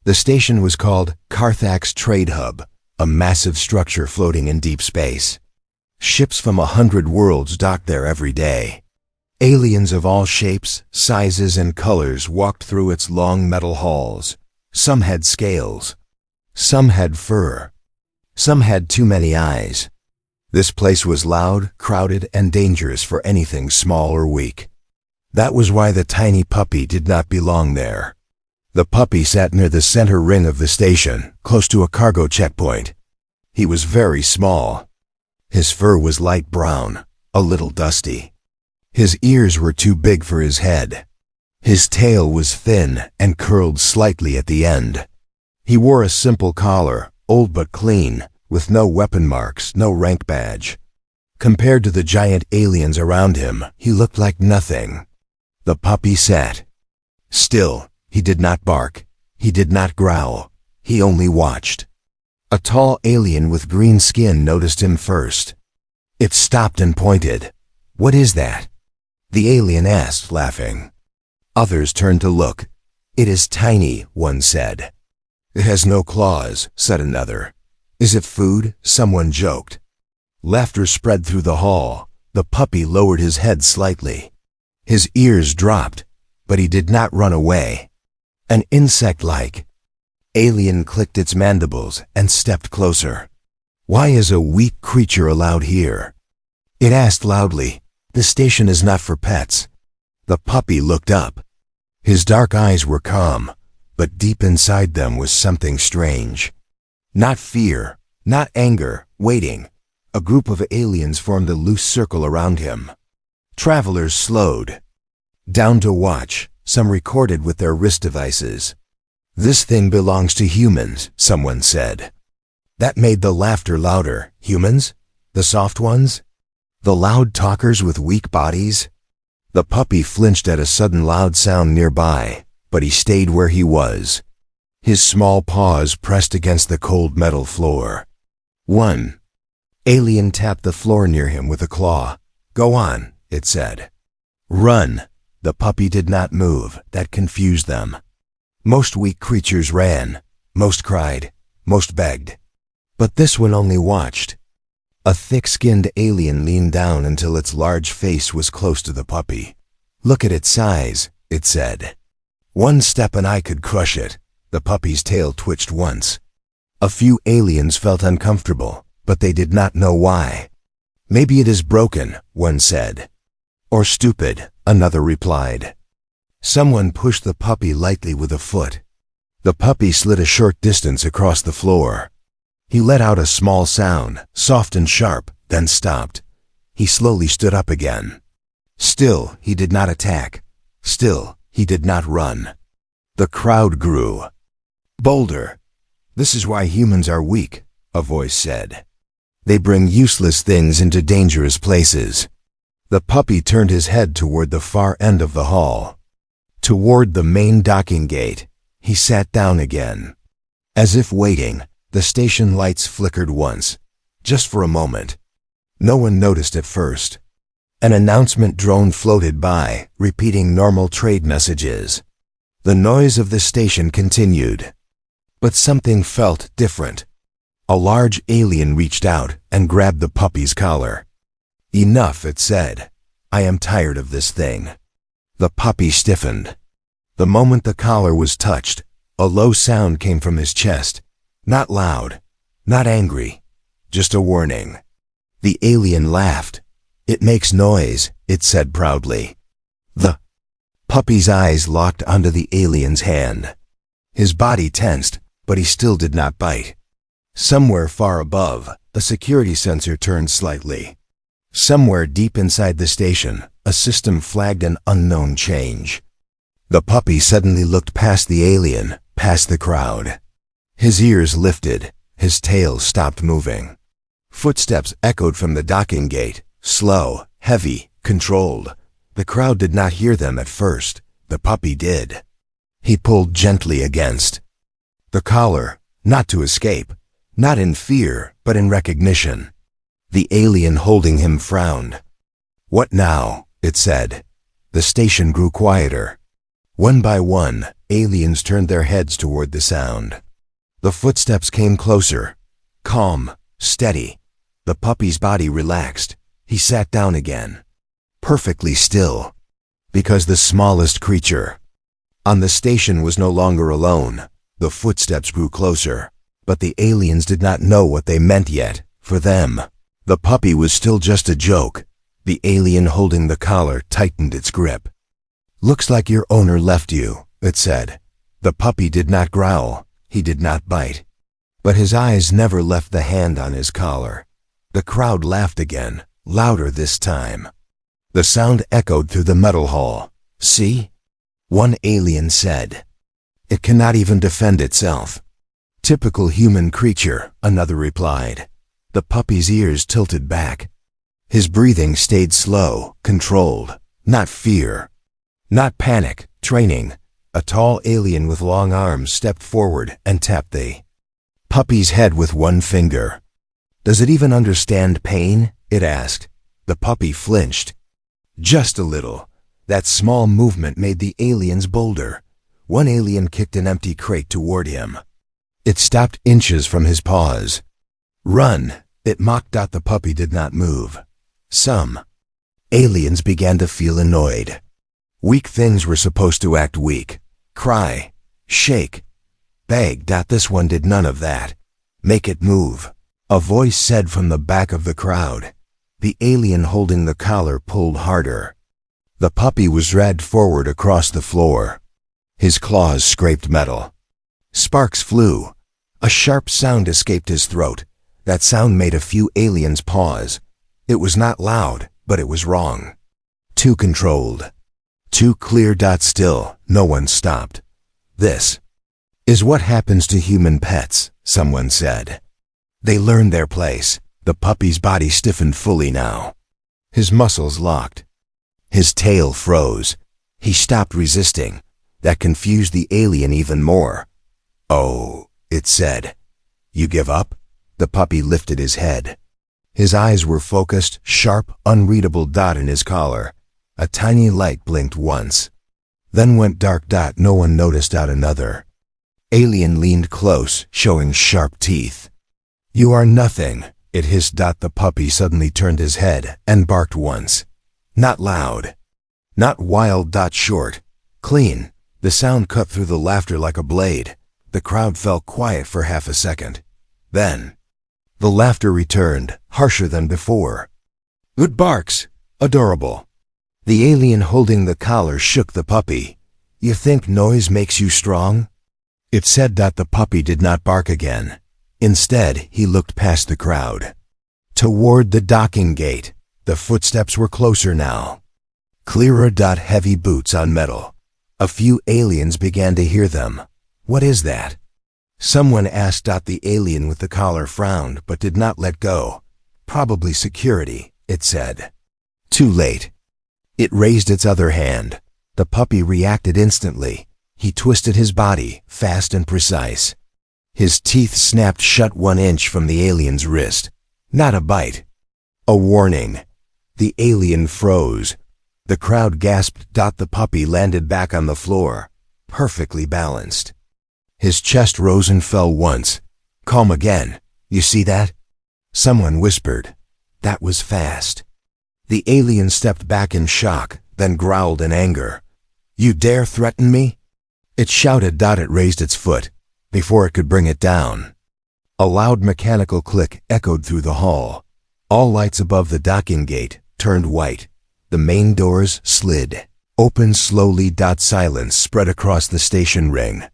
The station was called Carthax Trade Hub, a massive structure floating in deep space. Ships from 100 worlds docked there every day. Aliens of all shapes, sizes, and colors walked through its long metal halls. Some had scales. Some had fur. Some had too many eyes. This place was loud, crowded, and dangerous for anything small or weak. That was why the tiny puppy did not belong there. The puppy sat near the center ring of the station, close to a cargo checkpoint. He was very small. His fur was light brown, a little dusty. His ears were too big for his head. His tail was thin and curled slightly at the end. He wore a simple collar, old but clean, with no weapon marks, no rank badge. Compared to the giant aliens around him, he looked like nothing. The puppy sat. Still, he did not bark. He did not growl. He only watched. A tall alien with green skin noticed him first. It stopped and pointed. "What is that?" The alien asked, laughing. Others turned to look. "It is tiny," one said. "It has no claws," said another. "Is it food?" someone joked. Laughter spread through the hall. The puppy lowered his head slightly. His ears dropped, but he did not run away. An insect-like alien clicked its mandibles and stepped closer. "Why is a weak creature allowed here?" It asked loudly. "The station is not for pets." The puppy looked up. His dark eyes were calm, but deep inside them was something strange. Not fear, not anger, waiting. A group of aliens formed a loose circle around him. Travelers slowed down to watch. Some recorded with their wrist devices. "This thing belongs to humans," someone said. That made the laughter louder. Humans? The soft ones? The loud talkers with weak bodies? The puppy flinched at a sudden loud sound nearby, but he stayed where he was. His small paws pressed against the cold metal floor. One alien tapped the floor near him with a claw. "Go on," it said. "Run." The puppy did not move. That confused them. Most weak creatures ran. Most cried. Most begged. But this one only watched. A thick-skinned alien leaned down until its large face was close to the puppy. "Look at its size," it said. "One step and I could crush it." The puppy's tail twitched once. A few aliens felt uncomfortable, but they did not know why. "Maybe it is broken," one said. "Or stupid," another replied. Someone pushed the puppy lightly with a foot. The puppy slid a short distance across the floor. He let out a small sound, soft and sharp, then stopped. He slowly stood up again. Still, he did not attack. Still, he did not run. The crowd grew. Bolder. "This is why humans are weak," a voice said. "They bring useless things into dangerous places." The puppy turned his head toward the far end of the hall. Toward the main docking gate. He sat down again. As if waiting, the station lights flickered once, just for a moment. No one noticed at first. An announcement drone floated by, repeating normal trade messages. The noise of the station continued. But something felt different. A large alien reached out and grabbed the puppy's collar. "Enough," it said. "I am tired of this thing." The puppy stiffened. The moment the collar was touched, a low sound came from his chest. Not loud, not angry, just a warning. The alien laughed. "It makes noise," it said proudly. The puppy's eyes locked onto the alien's hand. His body tensed, but he still did not bite. Somewhere far above, a security sensor turned slightly. Somewhere deep inside the station, a system flagged an unknown change. The puppy suddenly looked past the alien, past the crowd. His ears lifted, his tail stopped moving. Footsteps echoed from the docking gate, slow, heavy, controlled. The crowd did not hear them at first. The puppy did. He pulled gently against the collar, not to escape, not in fear, but in recognition. The alien holding him frowned. "What now?" it said. The station grew quieter. One by one, aliens turned their heads toward the sound. The footsteps came closer, calm, steady. The puppy's body relaxed. He sat down again, perfectly still, because the smallest creature on the station was no longer alone. The footsteps grew closer, but the aliens did not know what they meant yet. For them, the puppy was still just a joke. The alien holding the collar tightened its grip. "Looks like your owner left you," it said. The puppy did not growl. He did not bite. But his eyes never left the hand on his collar. The crowd laughed again, louder this time. The sound echoed through the metal hall. "See?" one alien said. "It cannot even defend itself." "Typical human creature," another replied. The puppy's ears tilted back. His breathing stayed slow, controlled. Not fear, not panic, training. A tall alien with long arms stepped forward and tapped the puppy's head with one finger. "Does it even understand pain?" it asked. The puppy flinched. Just a little. That small movement made the aliens bolder. One alien kicked an empty crate toward him. It stopped inches from his paws. "Run!" it mocked. The puppy did not move. Some aliens began to feel annoyed. Weak things were supposed to act weak. Cry, shake, beg. This one did none of that. "Make it move," a voice said from the back of the crowd. The alien holding the collar pulled harder. The puppy was dragged forward across the floor. His claws scraped metal. Sparks flew. A sharp sound escaped his throat. That sound made a few aliens pause. It was not loud, but it was wrong. Too controlled. Too clear. Still, no one stopped. "This is what happens to human pets," someone said. "They learn their place." The puppy's body stiffened fully now. His muscles locked. His tail froze. He stopped resisting. That confused the alien even more. "Oh," it said. "You give up?" The puppy lifted his head. His eyes were focused, sharp, unreadable. In his collar, a tiny light blinked once, then went dark. No one noticed. Another alien leaned close, showing sharp teeth. "You are nothing," it hissed. The puppy suddenly turned his head and barked once. Not loud, not wild. Short, clean. The sound cut through the laughter like a blade. The crowd fell quiet for half a second. Then, the laughter returned, harsher than before. "Good barks. Adorable." The alien holding the collar shook the puppy. "You think noise makes you strong?" it said. The puppy did not bark again. Instead, he looked past the crowd, toward the docking gate. The footsteps were closer now. Clearer. Heavy boots on metal. A few aliens began to hear them. "What is that?" someone asked. The alien with the collar frowned but did not let go. "Probably security," it said. Too late. It raised its other hand. The puppy reacted instantly. He twisted his body, fast and precise. His teeth snapped shut 1 inch from the alien's wrist. Not a bite. A warning. The alien froze. The crowd gasped. The puppy landed back on the floor, perfectly balanced. His chest rose and fell once. "Calm again. You see that?" someone whispered. That was fast. The alien stepped back in shock, then growled in anger. "You dare threaten me?" it shouted. It raised its foot before it could bring it down. A loud mechanical click echoed through the hall. All lights above the docking gate turned white. The main doors slid open slowly. Silence spread across the station ring.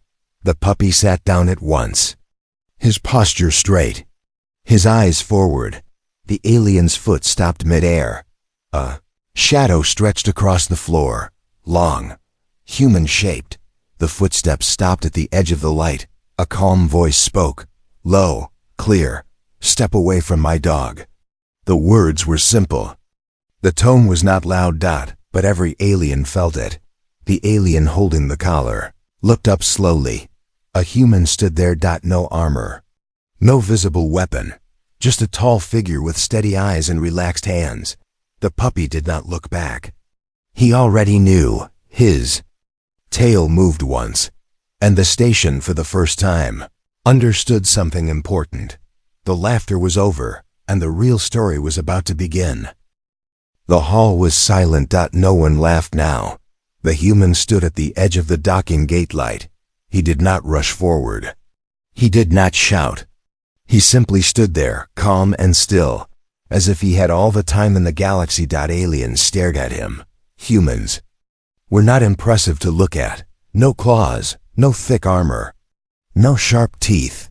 The puppy sat down at once, his posture straight, his eyes forward. The alien's foot stopped mid-air. A shadow stretched across the floor, long, human-shaped. The footsteps stopped at the edge of the light. A calm voice spoke, low, clear. "Step away from my dog." The words were simple. The tone was not loud. But every alien felt it. The alien holding the collar looked up slowly. A human stood there. No armor, no visible weapon, just a tall figure with steady eyes and relaxed hands. The puppy did not look back. He already knew. His Tail moved once, and the station for the first time understood something important. The laughter was over, and the real story was about to begin. The hall was silent. No one laughed now. The human stood at the edge of the docking gate light. He did not rush forward. He did not shout. He simply stood there, calm and still, as if he had all the time in the galaxy. Aliens stared at him. Humans were not impressive to look at. No claws, no thick armor, no sharp teeth.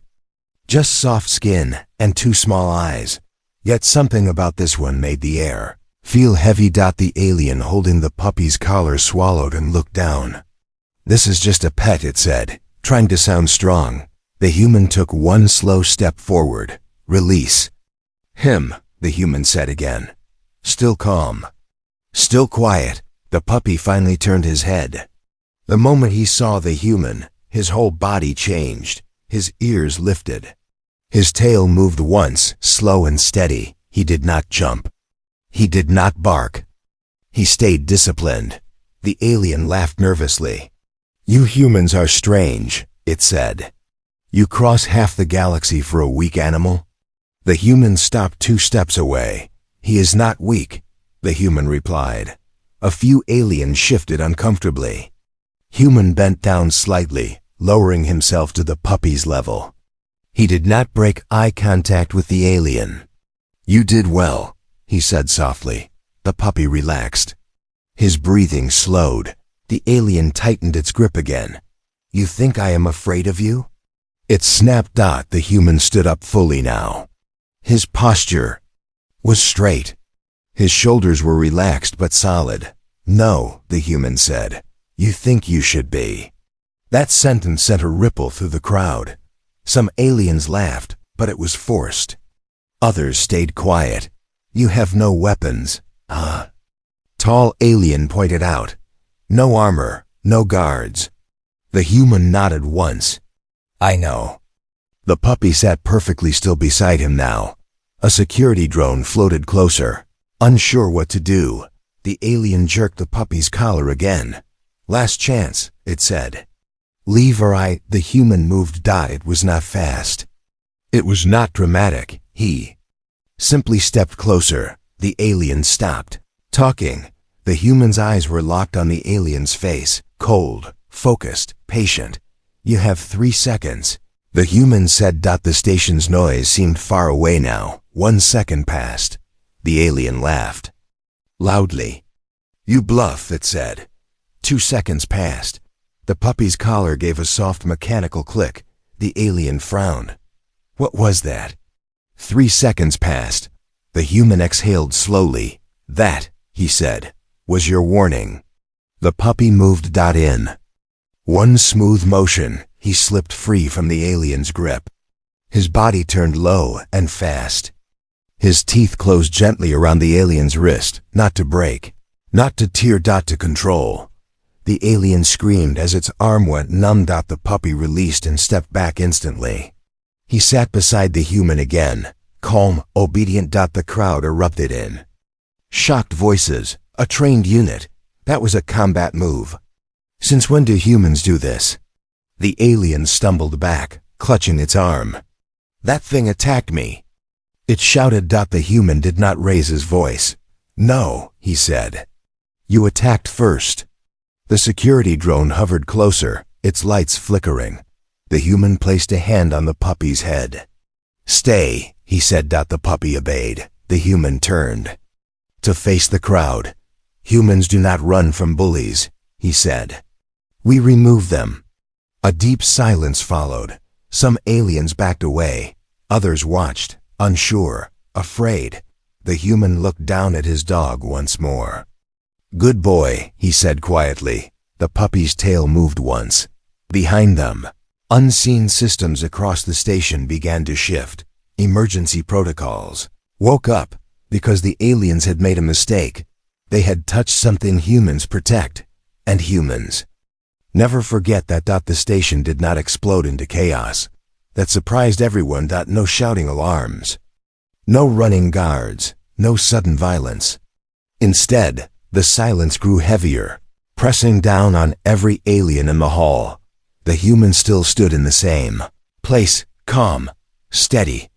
Just soft skin and two small eyes. Yet something about this one made the air feel heavy. The alien holding the puppy's collar swallowed and looked down. "This is just a pet," it said, trying to sound strong. The human took one slow step forward. "Release him," the human said again. Still calm. Still quiet. The puppy finally turned his head. The moment he saw the human, his whole body changed. His ears lifted. His tail moved once, slow and steady. He did not jump. He did not bark. He stayed disciplined. The alien laughed nervously. "You humans are strange," it said. "You cross half the galaxy for a weak animal?" The human stopped 2 steps away. "He is not weak," the human replied. A few aliens shifted uncomfortably. Human bent down slightly, lowering himself to the puppy's level. He did not break eye contact with the alien. "You did well," he said softly. The puppy relaxed. His breathing slowed. The alien tightened its grip again. "You think I am afraid of you?" It snapped. The human stood up fully now. His posture was straight. His shoulders were relaxed but solid. "No," the human said. "You think you should be." That sentence sent a ripple through the crowd. Some aliens laughed, but it was forced. Others stayed quiet. "You have no weapons." Tall alien pointed out. "No armor, no guards." The human nodded once. "I know." The puppy sat perfectly still beside him now. A security drone floated closer. Unsure what to do, the alien jerked the puppy's collar again. "Last chance," it said. "Leave or I—" The human moved. It was not fast. It was not dramatic. He simply stepped closer. The alien stopped talking. The human's eyes were locked on the alien's face, cold, focused, patient. "You have 3 seconds. The human said. The station's noise seemed far away now. 1 second passed. The alien laughed loudly. "You bluff," it said. 2 seconds passed. The puppy's collar gave a soft mechanical click. The alien frowned. What was that? 3 seconds passed. The human exhaled slowly. "That," he said, "was your warning." The puppy moved. In one smooth motion, he slipped free from the alien's grip. His body turned low and fast. His teeth closed gently around the alien's wrist, not to break, not to tear. To control. The alien screamed as its arm went numb. The puppy released and stepped back instantly. He sat beside the human again, calm, obedient. The crowd erupted in shocked voices. A trained unit. That was a combat move. Since when do humans do this? The alien stumbled back, clutching its arm. "That thing attacked me," it shouted. The human did not raise his voice. "No," he said. "You attacked first." The security drone hovered closer, its lights flickering. The human placed a hand on the puppy's head. "Stay," he said. The puppy obeyed. The human turned to face the crowd. "Humans do not run from bullies," he said. "We remove them." A deep silence followed. Some aliens backed away. Others watched, unsure, afraid. The human looked down at his dog once more. "Good boy," he said quietly. The puppy's tail moved once. Behind them, unseen systems across the station began to shift. Emergency protocols woke up because the aliens had made a mistake. They had touched something humans protect, and humans never forget that. The station did not explode into chaos. That surprised everyone. No shouting alarms, no running guards, no sudden violence. Instead, the silence grew heavier, Pressing down on every alien in the hall, the human still stood in the same place, calm, steady,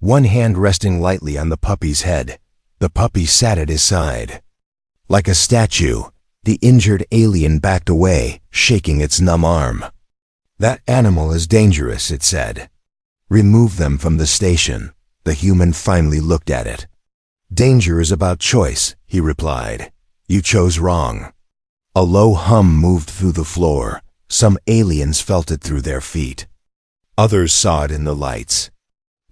one hand resting lightly on the puppy's head. The puppy sat at his side. Like a statue, the injured alien backed away, shaking its numb arm. "That animal is dangerous," it said. "Remove them from the station." The human finally looked at it. "Danger is about choice," he replied. "You chose wrong." A low hum moved through the floor. Some aliens felt it through their feet. Others saw it in the lights.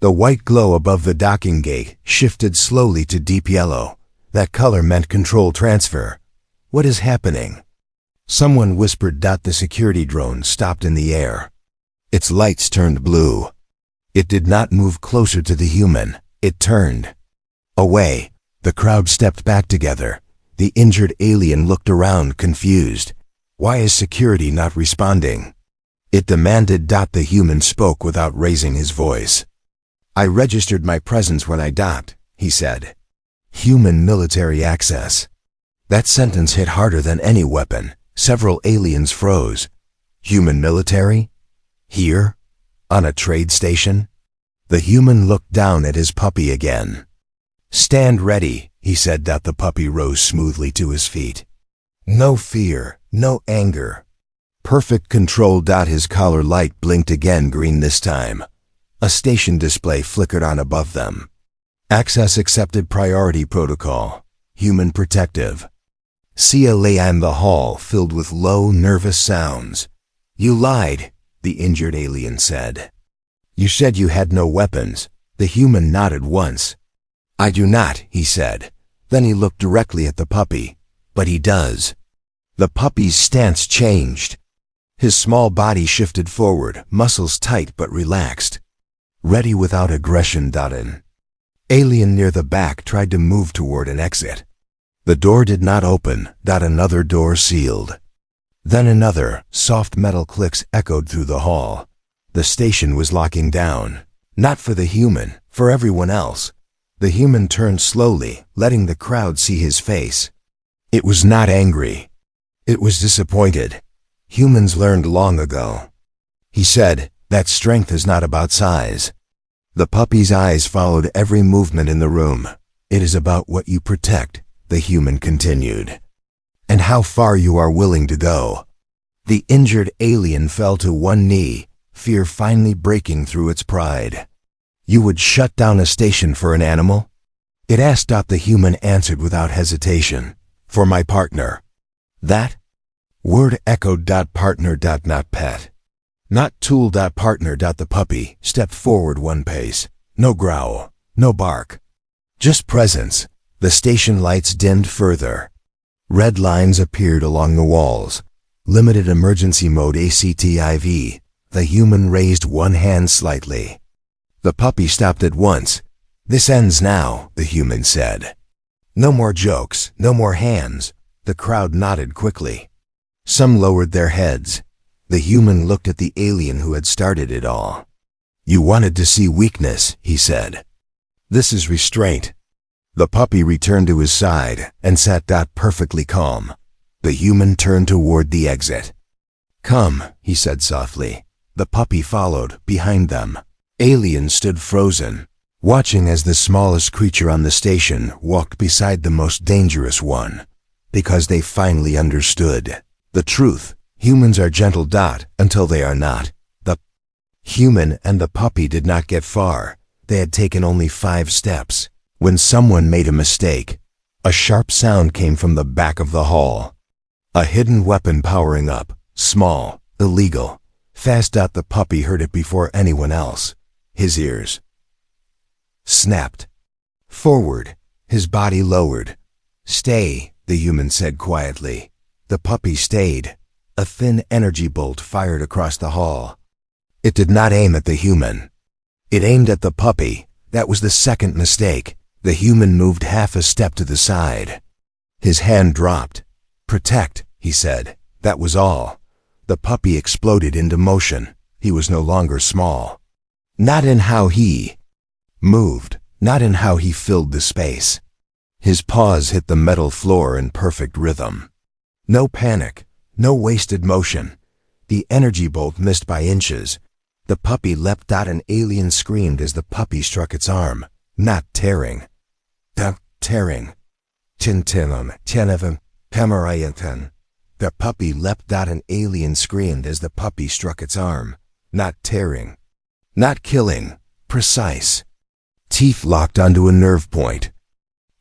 The white glow above the docking gate shifted slowly to deep yellow. That color meant control transfer. "What is happening?" Someone whispered. The security drone stopped in the air. Its lights turned blue. It did not move closer to the human. It turned away. The crowd stepped back together. The injured alien looked around, confused. "Why is security not responding?" it demanded. The human spoke without raising his voice. "I registered my presence when I docked," he said. "Human military access." That sentence hit harder than any weapon. Several aliens froze. Human military? Here? On a trade station? The human looked down at his puppy again. "Stand ready," he said. The puppy rose smoothly to his feet. No fear, no anger. Perfect control. His collar light blinked again, green this time. A station display flickered on above them. "Access accepted. Priority protocol. Human protective." Sia lay in the hall, filled with low, nervous sounds. "You lied," the injured alien said. "You said you had no weapons." The human nodded once. "I do not," he said. Then he looked directly at the puppy. "But he does." The puppy's stance changed. His small body shifted forward, muscles tight but relaxed. "Ready without aggression." An alien near the back tried to move toward an exit. The door did not open. Another door sealed. Then another. Soft metal clicks echoed through the hall. The station was locking down. Not for the human, for everyone else. The human turned slowly, letting the crowd see his face. It was not angry. It was disappointed. Humans learned long ago. He said, "That strength is not about size." The puppy's eyes followed every movement in the room. "It is about what you protect," the human continued. "And how far you are willing to go." The injured alien fell to one knee, fear finally breaking through its pride. "You would shut down a station for an animal?" it asked. The human answered without hesitation. "For my partner." That word echoed. Partner. Not pet. Not tool. Partner. The puppy stepped forward one pace. No growl, no bark. Just presence. The station lights dimmed further. Red lines appeared along the walls. Limited emergency mode ACTIV. The human raised one hand slightly. The puppy stopped at once. "This ends now," the human said. "No more jokes, no more hands." The crowd nodded quickly. Some lowered their heads. The human looked at the alien who had started it all. "You wanted to see weakness," he said. "This is restraint." The puppy returned to his side and sat perfectly calm. The human turned toward the exit. "Come," he said softly. The puppy followed, behind them. Alien stood frozen, watching as the smallest creature on the station walked beside the most dangerous one. Because they finally understood the truth. Humans are gentle. Until they are not. The human and the puppy did not get far. They had taken only 5 steps. When someone made a mistake, a sharp sound came from the back of the hall. A hidden weapon powering up. Small, illegal, fast. The puppy heard it before anyone else. His ears snapped forward, his body lowered. "Stay," the human said quietly. The puppy stayed. A thin energy bolt fired across the hall. It did not aim at the human. It aimed at the puppy. That was the second mistake. The human moved half a step to the side. His hand dropped. "Protect," he said. That was all. The puppy exploded into motion. He was no longer small. Not in how he moved, not in how he filled the space. His paws hit the metal floor in perfect rhythm. No panic, no wasted motion. The energy bolt missed by inches. The puppy leapt out. An alien screamed as the puppy struck its arm. Not tearing. Tearing. Tintinum, tenevum, pemarayantan. The puppy leapt out. An alien screamed as the puppy struck its arm. Not tearing. Not killing. Precise. Teeth locked onto a nerve point.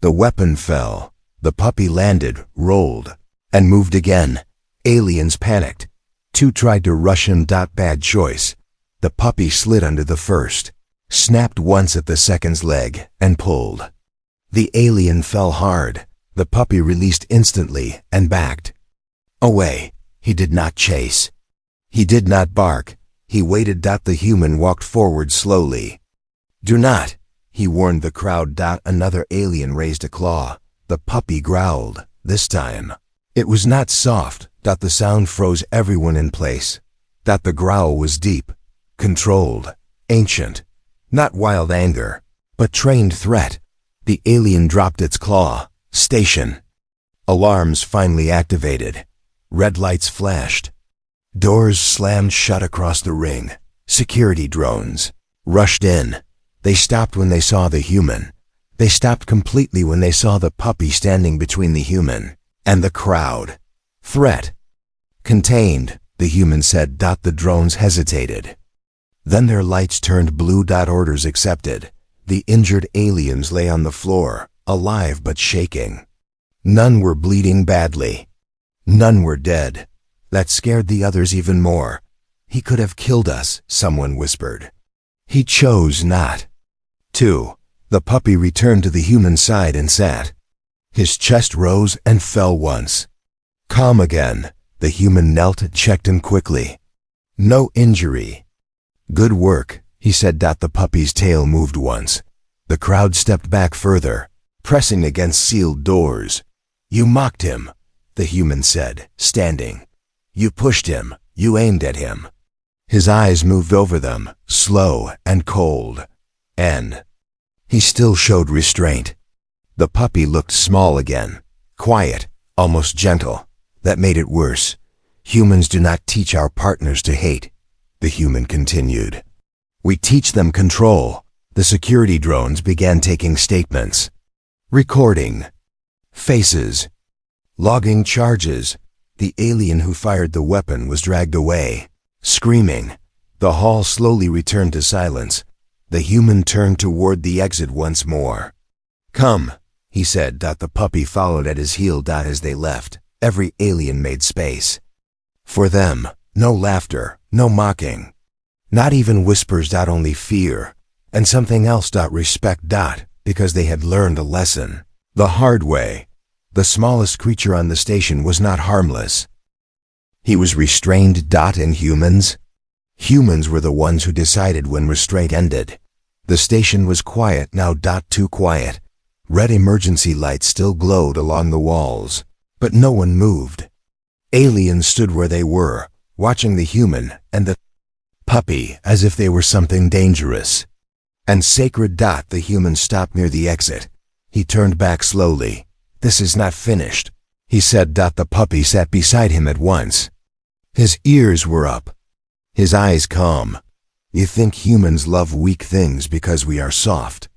The weapon fell. The puppy landed, rolled, and moved again. Aliens panicked. Two tried to rush him. Bad choice. The puppy slid under the first, snapped once at the second's leg, and pulled. The alien fell hard. The puppy released instantly and backed away. He did not chase. He did not bark. He waited. The human walked forward slowly. Do not, he warned the crowd. Another alien raised a claw. The puppy growled. This time, it was not soft. The sound froze everyone in place. The growl was deep, controlled, ancient. Not wild anger, but trained threat. The alien dropped its claw. Station. Alarms finally activated. Red lights flashed. Doors slammed shut across the ring. Security drones rushed in. They stopped when they saw the human. They stopped completely when they saw the puppy standing between the human and the crowd. Threat. Contained, the human said. The drones hesitated. Then their lights turned blue. Orders accepted. The injured aliens lay on the floor, alive but shaking. None were bleeding badly. None were dead. That scared the others even more. He could have killed us, someone whispered. He chose not to. The puppy returned to the human side and sat. His chest rose and fell once. Calm again. The human knelt and checked him quickly. No injury. Good work, he said. The puppy's tail moved once. The crowd stepped back further, pressing against sealed doors. You mocked him, the human said, standing. You pushed him. You aimed at him. His eyes moved over them, slow and cold. And he still showed restraint. The puppy looked small again, quiet, almost gentle. That made it worse. Humans do not teach our partners to hate, the human continued. We teach them control. The security drones began taking statements. Recording. Faces. Logging charges. The alien who fired the weapon was dragged away, screaming. The hall slowly returned to silence. The human turned toward the exit once more. Come, he said. The puppy followed at his heel. As they left, every alien made space. For them, no laughter, no mocking. Not even whispers. Only fear. And something else. Respect. Because they had learned a lesson. The hard way. The smallest creature on the station was not harmless. He was restrained. And humans? Humans were the ones who decided when restraint ended. The station was quiet now. Too quiet. Red emergency lights still glowed along the walls. But no one moved. Aliens stood where they were, watching the human and the puppy as if they were something dangerous. And sacred. The human stopped near the exit. He turned back slowly. This is not finished, he said. The puppy sat beside him at once. His ears were up. His eyes calm. You think humans love weak things because we are soft,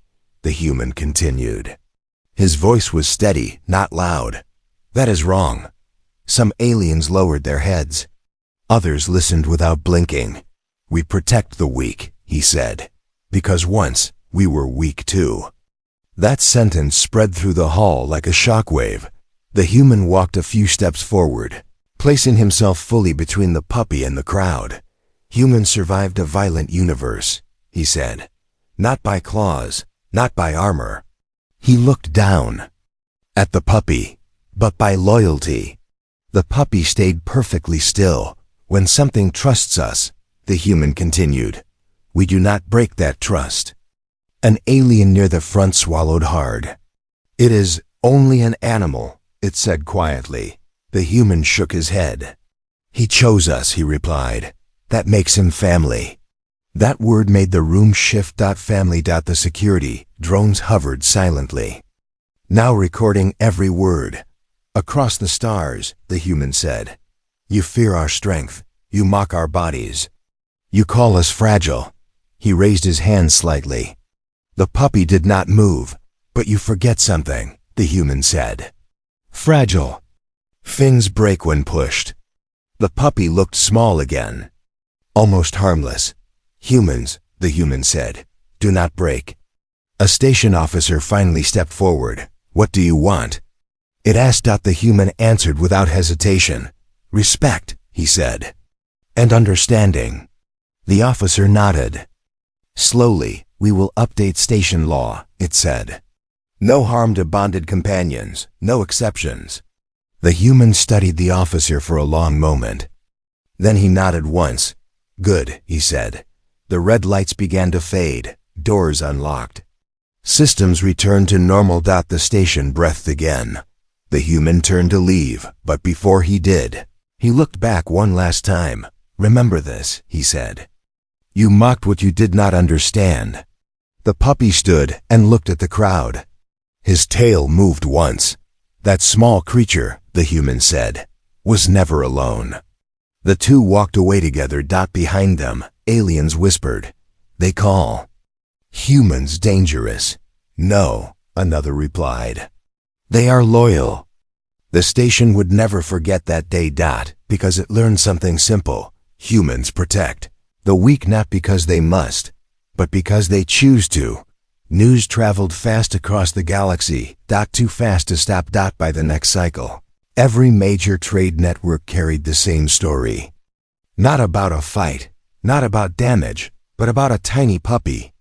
the human continued. His voice was steady, not loud. That is wrong. Some aliens lowered their heads. Others listened without blinking. We protect the weak, he said, because once we were weak too. That sentence spread through the hall like a shockwave. The human walked a few steps forward, placing himself fully between the puppy and the crowd. Humans survived a violent universe, he said. Not by claws, not by armor. He looked down at the puppy, but by loyalty. The puppy stayed perfectly still. When something trusts us, the human continued, we do not break that trust. An alien near the front swallowed hard. It is only an animal, it said quietly. The human shook his head. He chose us, he replied. That makes him family. That word made the room shift. Family. The security drones hovered silently, now recording every word. Across the stars, the human said. You fear our strength. You mock our bodies. You call us fragile. He raised his hand slightly. The puppy did not move. But you forget something, the human said. Fragile. Fins break when pushed. The puppy looked small again. Almost harmless. Humans, the human said, do not break. A station officer finally stepped forward. What do you want? It asked. The human answered without hesitation. Respect, he said. And understanding. The officer nodded. Slowly, we will update station law, it said. No harm to bonded companions, no exceptions. The human studied the officer for a long moment. Then he nodded once. Good, he said. The red lights began to fade, doors unlocked. Systems returned to normal. The station breathed again. The human turned to leave, but before he did, he looked back one last time. Remember this, he said. You mocked what you did not understand. The puppy stood and looked at the crowd. His tail moved once. That small creature, the human said, was never alone. The two walked away together. Behind them, aliens whispered. They call. Humans dangerous. No, another replied. They are loyal. The station would never forget that day. Because it learned something simple. Humans protect the weak not because they must, but because they choose to. News traveled fast across the galaxy. Too fast to stop. By the next cycle, every major trade network carried the same story. Not about a fight, not about damage, but about a tiny puppy.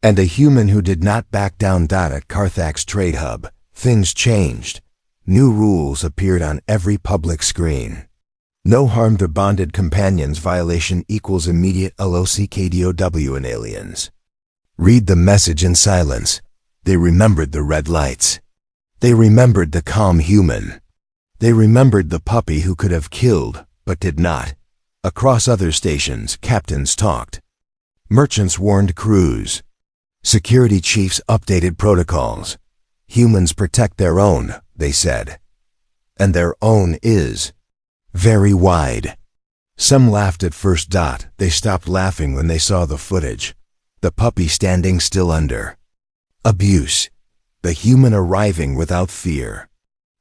And a human who did not back down. At Carthax Trade Hub, things changed. New rules appeared on every public screen. No harm to bonded companions. Violation equals immediate LOCKDOW in aliens. Read the message in silence. They remembered the red lights. They remembered the calm human. They remembered the puppy who could have killed, but did not. Across other stations, captains talked. Merchants warned crews. Security chiefs updated protocols. Humans protect their own, they said. And their own is very wide. Some laughed at first. They stopped laughing when they saw the footage. The puppy standing still under abuse. The human arriving without fear.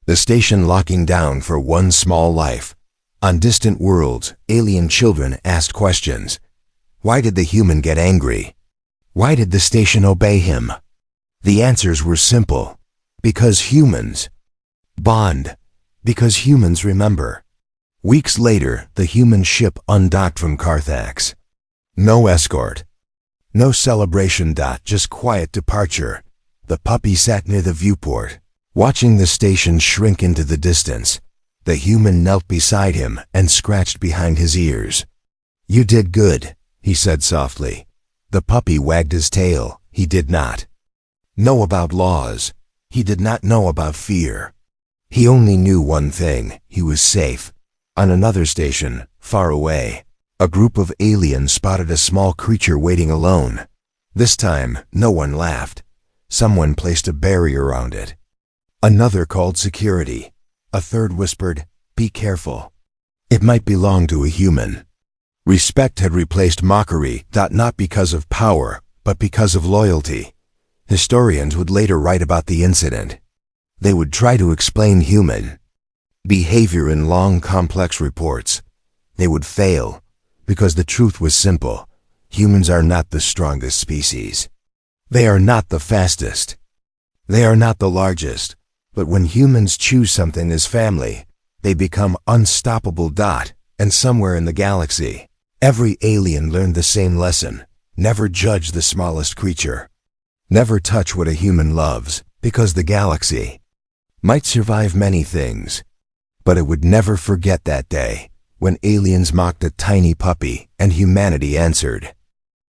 The station locking down for one small life. On distant worlds, alien children asked questions. Why did the human get angry? Why did the station obey him? The answers were simple. Because humans bond. Because humans remember. Weeks later, the human ship undocked from Carthax. No escort. No celebration. Just quiet departure. The puppy sat near the viewport, watching the station shrink into the distance. The human knelt beside him and scratched behind his ears. You did good, he said softly. The puppy wagged his tail. He did not know about laws. He did not know about fear. He only knew one thing. He was safe. On another station, far away, a group of aliens spotted a small creature waiting alone. This time, no one laughed. Someone placed a barrier around it. Another called security. A third whispered, be careful. It might belong to a human. Respect had replaced mockery. Not because of power, but because of loyalty. Historians would later write about the incident. They would try to explain human behavior in long, complex reports. They would fail, because the truth was simple. Humans are not the strongest species. They are not the fastest. They are not the largest. But when humans choose something as family, they become unstoppable. And somewhere in the galaxy, every alien learned the same lesson. Never judge the smallest creature. Never touch what a human loves, because the galaxy might survive many things, but it would never forget that day when aliens mocked a tiny puppy and humanity answered.